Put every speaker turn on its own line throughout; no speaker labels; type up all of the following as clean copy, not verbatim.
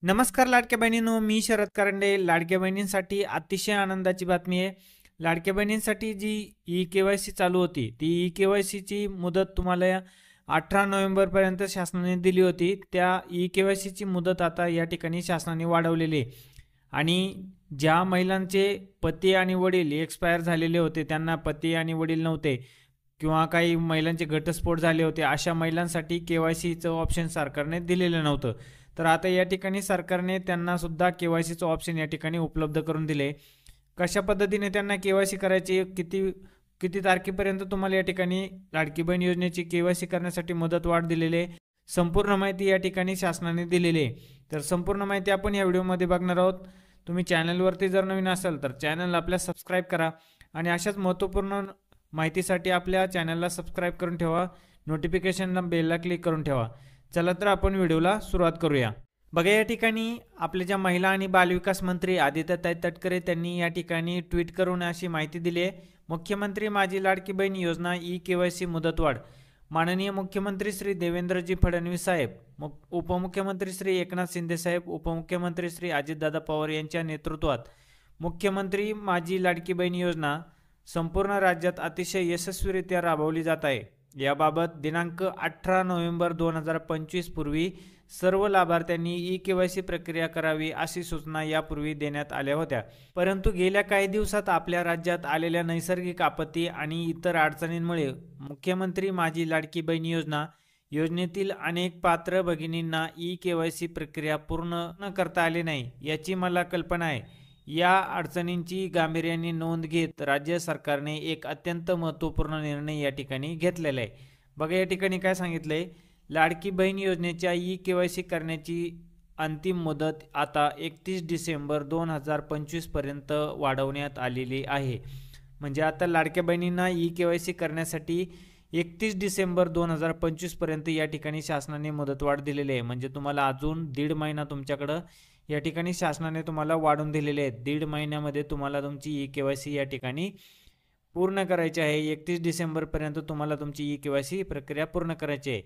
नमस्कार लाडक्या बहिणींनो, मी शरद कारंडे. लाडक्या बहिणींसाठी अतिशय आनंदाची बातमी आहे. लाडक्या बहिणींसाठी जी ई-के-वाय-सी चालू होती, ती ई-के-वाय-सीची मुदत तुम्हाला 18 नोव्हेंबरपर्यंत शासनाने दिली होती. त्या ई-के-वाय-सीची मुदत आता या ठिकाणी शासनाने वाढवलेली आहे. आणि ज्या महिलांचे पती आणि वडील एक्सपायर झालेले होते, त्यांना पती आणि वडील नव्हते किंवा काही महिलांचे घटस्फोट झाले होते, अशा महिलांसाठी के-वाय-सीचं ऑप्शन सरकारने दिलेलं नव्हतं. तर आता या ठिकाणी सरकारने त्यांना सुद्धा के-वाय-सीचं ऑप्शन या ठिकाणी उपलब्ध करून दिले. कशा पद्धतीने त्यांना के-वाय-सी करायची, किती किती तारखेपर्यंत तुम्हाला या ठिकाणी लाडकी बहीण योजनेची के-वाय-सी करण्यासाठी मुदतवाढ दिलेली आहे, संपूर्ण माहिती या ठिकाणी शासनाने दिलेली आहे. तर संपूर्ण माहिती आपण या व्हिडिओमध्ये बघणार आहोत. तुम्ही चॅनलवरती जर नवीन असाल तर चॅनल आपल्या सबस्क्राईब करा आणि अशाच महत्त्वपूर्ण माहितीसाठी आपल्या चॅनलला सबस्क्राईब करून ठेवा, नोटिफिकेशनला बेलला क्लिक करून ठेवा. चला तर आपण व्हिडिओला सुरुवात करूया. बघा, या ठिकाणी आपल्या ज्या महिला आणि बालविकास मंत्री आदित्यताई तटकरे त्यांनी या ठिकाणी ट्विट करून अशी माहिती दिली आहे. मुख्यमंत्री माझी लाडकी बहीण योजना ई-के-वाय-सी मुदतवाढ. माननीय मुख्यमंत्री श्री देवेंद्रजी फडणवीस साहेब, उपमुख्यमंत्री श्री एकनाथ शिंदे साहेब, उपमुख्यमंत्री श्री अजितदादा पवार यांच्या नेतृत्वात मुख्यमंत्री माझी लाडकी बहीण योजना संपूर्ण राज्यात अतिशय यशस्वीरित्या राबवली जात आहे. याबाबत दिनांक 18 नोव्हेंबर 2025 पूर्वी सर्व लाभार्थ्यांनी ई-के-वाय-सी प्रक्रिया करावी अशी सूचना यापूर्वी देण्यात आल्या होत्या. परंतु गेल्या काही दिवसात आपल्या राज्यात आलेल्या नैसर्गिक आपत्ती आणि इतर अडचणींमुळे मुख्यमंत्री माझी लाडकी बहीण योजनेतील अनेक पात्र भगिनींना ई-के-वाय-सी प्रक्रिया पूर्ण न करता आले नाही, याची मला कल्पना आहे. या अडचणींची गांभीर्याने नोंद घेत राज्य सरकारने एक अत्यंत महत्त्वपूर्ण निर्णय या ठिकाणी घेतलेला आहे. बघा, या ठिकाणी काय सांगितलंय, लाडकी बहीण योजनेच्या ई-के-वाय-सी करण्याची अंतिम मुदत आता 31 डिसेंबर 2025 पर्यंत वाढवण्यात आलेली आहे. म्हणजे आता लाडक्या बहिणींना ई-के-वाय-सी करण्यासाठी 31 डिसेंबर 2025 पर्यंत या ठिकाणी शासनाने मुदतवाढ दिलेली आहे. म्हणजे तुम्हाला अजून 1.5 महिना तुमच्याकडं या ठिकाणी शासनाने तुम्हाला वाढून दिलेले आहेत. 1.5 महिन्यामध्ये तुम्हाला तुमची ई-के-वाय-सी या ठिकाणी पूर्ण करायची आहे. 31 डिसेंबरपर्यंत तुम्हाला तुमची ई-के-वाय-सी प्रक्रिया पूर्ण करायची आहे.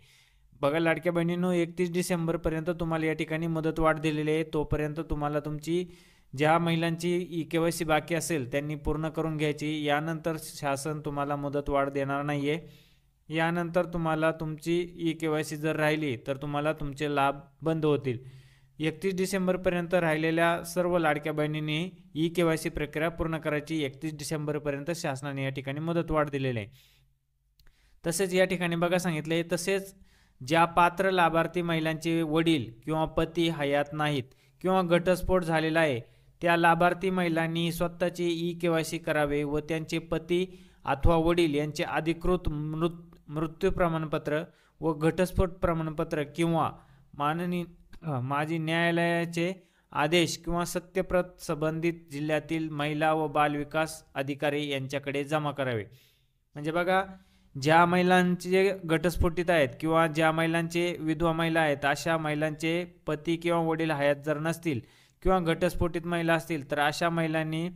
बघा लाडक्या बहिणींनो, 31 डिसेंबरपर्यंत तुम्हाला या ठिकाणी मुदतवाढ दिलेली आहे. तोपर्यंत तुम्हाला तुमची ज्या महिलांची ई-के-वाय-सी बाकी असेल त्यांनी पूर्ण करून घ्यायची. यानंतर शासन तुम्हाला मुदतवाढ देणार नाही आहे. यानंतर तुम्हाला तुमची ई-के-वाय-सी जर राहिली तर तुम्हाला तुमचे लाभ बंद होतील. 31 डिसेंबरपर्यंत राहिलेल्या सर्व लाडक्या बहिणींनी ई-के-वाय-सी प्रक्रिया पूर्ण करायची. 31 डिसेंबरपर्यंत शासनाने या ठिकाणी मुदतवाढ दिलेली आहे. तसेच या ठिकाणी बघा सांगितले, तसेच ज्या पात्र लाभार्थी महिलांचे वडील किंवा पती हयात नाहीत किंवा घटस्फोट झालेला आहे, त्या लाभार्थी महिलांनी स्वतःचे ई-के-वाय-सी करावे व त्यांचे पती अथवा वडील यांचे अधिकृत मृत्यू प्रमाणपत्र व घटस्फोट प्रमाणपत्र किंवा माजी न्यायालयाचे आदेश किंवा सत्यप्रत संबंधित जिल्ह्यातील महिला व बाल विकास अधिकारी यांच्याकडे जमा करावे. म्हणजे बघा, ज्या महिलांचे घटस्फोटित आहेत किंवा ज्या महिलांचे विधवा महिला आहेत, अशा महिलांचे पती किंवा वडील हयात जर नसतील किंवा घटस्फोटित महिला असतील तर अशा महिलांनी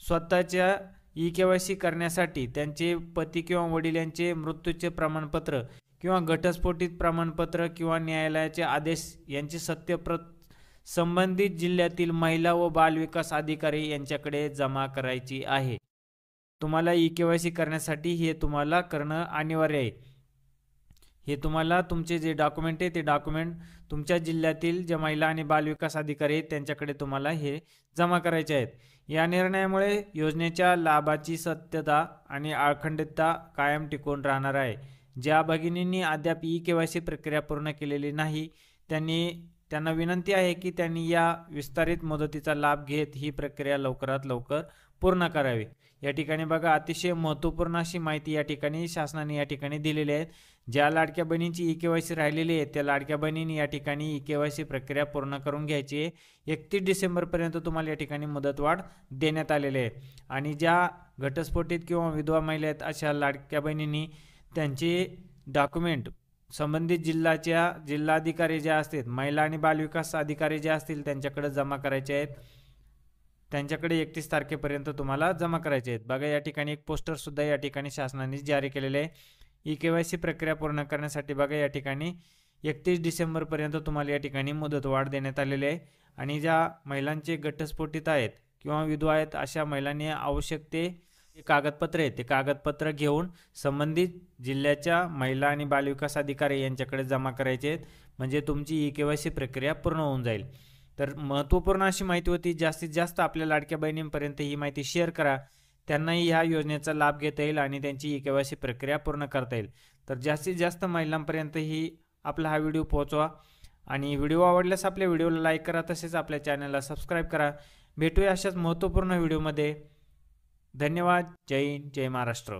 स्वतःच्या ई-के-वाय-सी करण्यासाठी त्यांचे पती किंवा वडील यांचे मृत्यूचे प्रमाणपत्र किंवा घटस्फोटित प्रमाणपत्र किंवा न्यायालयाचे आदेश यांची सत्यप्रत संबंधित जिल्ह्यातील महिला व बाल विकास अधिकारी यांच्याकडे जमा करायची आहे. तुम्हाला ई-के-वाय-सी करण्यासाठी हे तुम्हाला करणं अनिवार्य आहे. हे तुम्हाला तुमचे जे डॉक्युमेंट आहे ते डॉक्युमेंट तुमच्या जिल्ह्यातील ज्या महिला आणि बाल विकास अधिकारी आहेत त्यांच्याकडे तुम्हाला हे जमा करायचे आहेत. या निर्णयामुळे योजनेच्या लाभाची सत्यता आणि अखंडितता कायम टिकून राहणार आहे. ज्या भगिनींनी अद्याप ई-के-वाय-सी प्रक्रिया पूर्ण केलेली नाही त्यांना विनंती आहे की त्यांनी या विस्तारित मुदतीचा लाभ घेत ही प्रक्रिया लवकरात लवकर पूर्ण करावी. या ठिकाणी बघा, अतिशय महत्त्वपूर्ण अशी माहिती या ठिकाणी शासनाने या ठिकाणी दिलेली आहे. ज्या लाडक्या बहिणींची ई-के-वाय-सी राहिलेली आहे त्या लाडक्या बहिणींनी या ठिकाणी ई-के-वाय-सी प्रक्रिया पूर्ण करून घ्यायची आहे. 31 डिसेंबरपर्यंत तुम्हाला या ठिकाणी मुदतवाढ देण्यात आलेली आहे. आणि ज्या घटस्फोटित किंवा विधवा महिला आहेत अशा लाडक्या बहिणींनी त्यांचे डॉक्युमेंट संबंधित जिल्हाधिकारी जे असतील, महिला आणि बालविकास अधिकारी जे असतील त्यांच्याकडे जमा करायचे आहेत. त्यांच्याकडे 31 तारखेपर्यंत तुम्हाला जमा करायचे आहेत. बघा, या ठिकाणी एक पोस्टरसुद्धा या ठिकाणी शासनाने जारी केलेले आहे. ई-के-वाय-सी प्रक्रिया पूर्ण करण्यासाठी बघा, या ठिकाणी 31 डिसेंबरपर्यंत तुम्हाला या ठिकाणी मुदतवाढ देण्यात आलेली आहे. आणि ज्या महिलांचे घटस्फोटित आहेत किंवा विधवा आहेत अशा महिलांनी आवश्यक ते कागदपत्र आहे ते कागदपत्र घेऊन संबंधित जिल्ह्याच्या महिला आणि बालविकास अधिकारी यांच्याकडे जमा करायचे आहेत, म्हणजे तुमची KYC प्रक्रिया पूर्ण होऊन जाईल. तर महत्त्वपूर्ण अशी माहिती होती. जास्तीत जास्त आपल्या लाडक्या बहिणींपर्यंत ही माहिती शेअर करा, त्यांनाही ह्या योजनेचा लाभ घेता येईल आणि त्यांची KYC प्रक्रिया पूर्ण करता येईल. तर जास्तीत जास्त महिलांपर्यंत ही आपला हा व्हिडिओ पोहोचवा आणि व्हिडिओ आवडल्यास आपल्या व्हिडिओला लाईक करा, तसेच आपल्या चॅनलला सबस्क्राईब करा. भेटूया अशाच महत्त्वपूर्ण व्हिडिओमध्ये. धन्यवाद. जय हिंद, जय महाराष्ट्र.